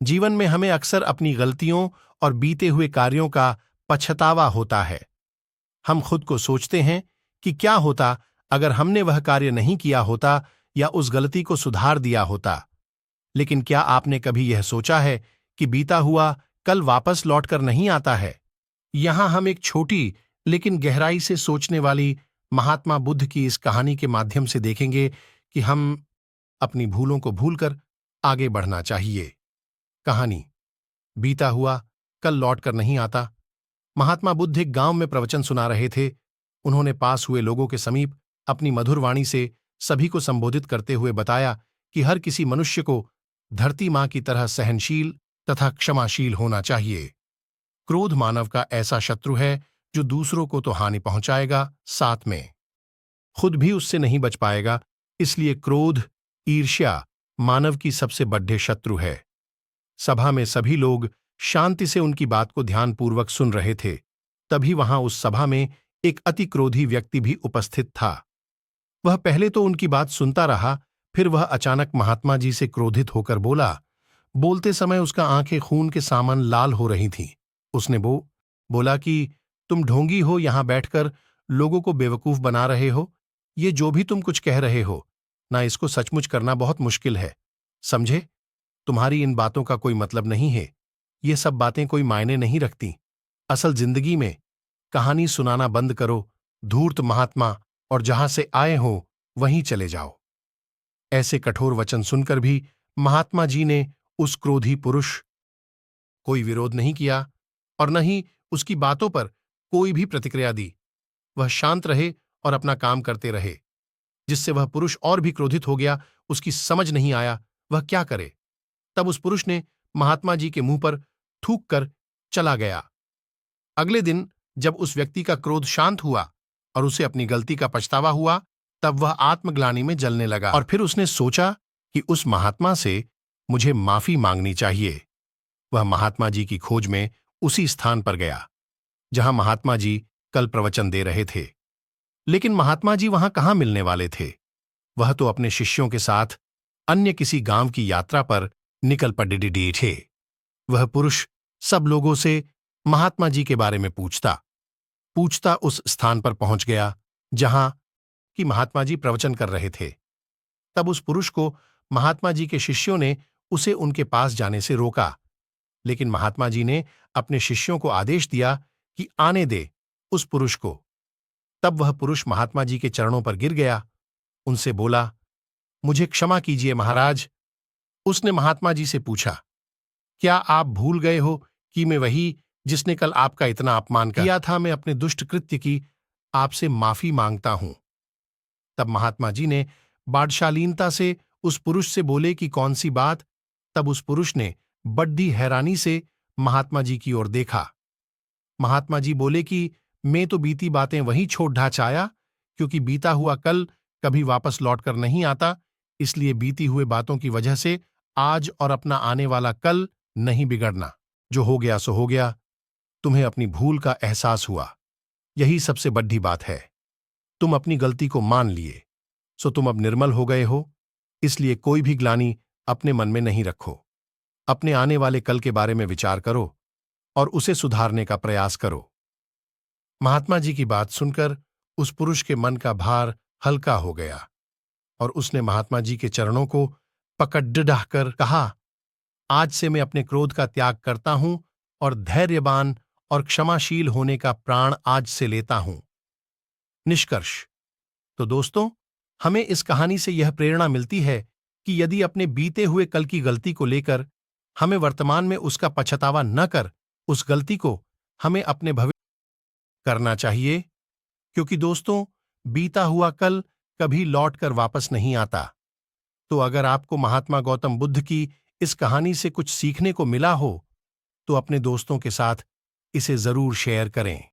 जीवन में हमें अक्सर अपनी गलतियों और बीते हुए कार्यों का पछतावा होता है। हम खुद को सोचते हैं कि क्या होता अगर हमने वह कार्य नहीं किया होता या उस गलती को सुधार दिया होता। लेकिन क्या आपने कभी यह सोचा है कि बीता हुआ कल वापस लौटकर नहीं आता है? यहां हम एक छोटी लेकिन गहराई से सोचने वाली महात्मा बुद्ध की इस कहानी के माध्यम से देखेंगे कि हम अपनी भूलों को भूलकर आगे बढ़ना चाहिए। कहानी बीता हुआ कल लौटकर नहीं आता। महात्मा बुद्ध एक गांव में प्रवचन सुना रहे थे। उन्होंने पास हुए लोगों के समीप अपनी मधुर वाणी से सभी को संबोधित करते हुए बताया कि हर किसी मनुष्य को धरती मां की तरह सहनशील तथा क्षमाशील होना चाहिए। क्रोध मानव का ऐसा शत्रु है जो दूसरों को तो हानि पहुंचाएगा, साथ में खुद भी उससे नहीं बच पाएगा। इसलिए क्रोध, ईर्ष्या मानव की सबसे बड़े शत्रु है। सभा में सभी लोग शांति से उनकी बात को ध्यानपूर्वक सुन रहे थे। तभी वहां उस सभा में एक अति क्रोधी व्यक्ति भी उपस्थित था। वह पहले तो उनकी बात सुनता रहा, फिर वह अचानक महात्मा जी से क्रोधित होकर बोला। बोलते समय उसका आंखें खून के सामान लाल हो रही थीं। उसने बोला कि तुम ढोंगी हो, यहां बैठकर लोगों को बेवकूफ बना रहे हो। ये जो भी तुम कुछ कह रहे हो ना, इसको सचमुच करना बहुत मुश्किल है, समझे? तुम्हारी इन बातों का कोई मतलब नहीं है। ये सब बातें कोई मायने नहीं रखती। असल जिंदगी में कहानी सुनाना बंद करो, धूर्त महात्मा, और जहां से आए हो वहीं चले जाओ। ऐसे कठोर वचन सुनकर भी महात्मा जी ने उस क्रोधी पुरुष कोई विरोध नहीं किया और न ही उसकी बातों पर कोई भी प्रतिक्रिया दी। वह शांत रहे और अपना काम करते रहे, जिससे वह पुरुष और भी क्रोधित हो गया। उसकी समझ नहीं आया वह क्या करे। तब उस पुरुष ने महात्मा जी के मुंह पर थूक कर चला गया। अगले दिन जब उस व्यक्ति का क्रोध शांत हुआ और उसे अपनी गलती का पछतावा हुआ, तब वह आत्मग्लानि में जलने लगा और फिर उसने सोचा कि उस महात्मा से मुझे माफी मांगनी चाहिए। वह महात्मा जी की खोज में उसी स्थान पर गया जहां महात्मा जी कल प्रवचन दे रहे थे। लेकिन महात्मा जी वहां कहां मिलने वाले थे? वह तो अपने शिष्यों के साथ अन्य किसी गांव की यात्रा पर निकल पड़े थे। वह पुरुष सब लोगों से महात्मा जी के बारे में पूछता उस स्थान पर पहुंच गया जहां कि महात्मा जी प्रवचन कर रहे थे। तब उस पुरुष को महात्मा जी के शिष्यों ने उसे उनके पास जाने से रोका। लेकिन महात्मा जी ने अपने शिष्यों को आदेश दिया कि आने दे उस पुरुष को। तब वह पुरुष महात्मा जी के चरणों पर गिर गया। उनसे बोला, मुझे क्षमा कीजिए महाराज। उसने महात्मा जी से पूछा, क्या आप भूल गए हो कि मैं वही जिसने कल आपका इतना अपमान किया था? मैं अपने दुष्ट कृत्य की आपसे माफी मांगता हूं। तब महात्मा जी ने बादशालीनता से उस पुरुष से बोले कि कौन सी बात? तब उस पुरुष ने बड़ी हैरानी से महात्मा जी की ओर देखा। महात्मा जी बोले कि मैं तो बीती बातें वहीं छोड़ ढाच आया, क्योंकि बीता हुआ कल कभी वापस लौटकर नहीं आता। इसलिए बीती हुए बातों की वजह से आज और अपना आने वाला कल नहीं बिगड़ना। जो हो गया सो हो गया। तुम्हें अपनी भूल का एहसास हुआ, यही सबसे बड़ी बात है। तुम अपनी गलती को मान लिए, सो तुम अब निर्मल हो गए हो। इसलिए कोई भी ग्लानि अपने मन में नहीं रखो। अपने आने वाले कल के बारे में विचार करो और उसे सुधारने का प्रयास करो। महात्मा जी की बात सुनकर उस पुरुष के मन का भार हल्का हो गया और उसने महात्मा जी के चरणों को पकड़ कर कहा, आज से मैं अपने क्रोध का त्याग करता हूं और धैर्यवान और क्षमाशील होने का प्राण आज से लेता हूं। निष्कर्ष तो दोस्तों, हमें इस कहानी से यह प्रेरणा मिलती है कि यदि अपने बीते हुए कल की गलती को लेकर हमें वर्तमान में उसका पछतावा न कर उस गलती को हमें अपने भविष्य करना चाहिए, क्योंकि दोस्तों बीता हुआ कल कभी लौट कर वापस नहीं आता। तो अगर आपको महात्मा गौतम बुद्ध की इस कहानी से कुछ सीखने को मिला हो तो अपने दोस्तों के साथ इसे जरूर शेयर करें।